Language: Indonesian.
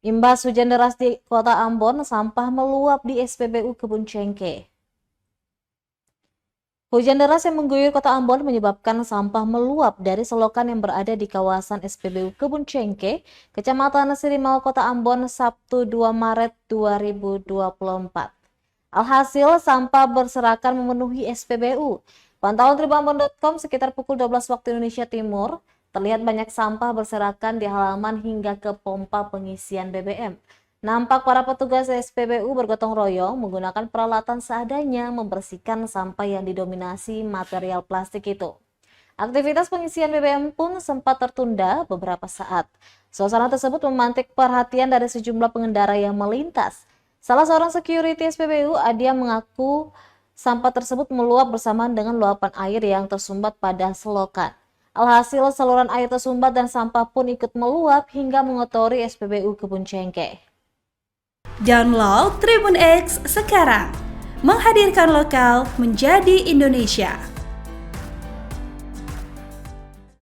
Imbas hujan deras di kota Ambon, sampah meluap di SPBU Kebun Cengkeh. Hujan deras yang mengguyur kota Ambon menyebabkan sampah meluap dari selokan yang berada di kawasan SPBU Kebun Cengkeh, Kecamatan Sirimau, Kota Ambon, Sabtu 2 Maret 2024. Alhasil, sampah berserakan memenuhi SPBU. Pantauan tribunambon.com sekitar pukul 12 waktu Indonesia Timur, terlihat banyak sampah berserakan di halaman hingga ke pompa pengisian BBM. Nampak para petugas SPBU bergotong royong menggunakan peralatan seadanya membersihkan sampah yang didominasi material plastik itu. Aktivitas pengisian BBM pun sempat tertunda beberapa saat. Suasana tersebut memantik perhatian dari sejumlah pengendara yang melintas. Salah seorang security SPBU, Adia, mengaku sampah tersebut meluap bersamaan dengan luapan air yang tersumbat pada selokan. Alhasil, saluran air tersumbat dan sampah pun ikut meluap hingga mengotori SPBU Kebun Cengkeh. Download Tribun X sekarang, menghadirkan lokal menjadi Indonesia.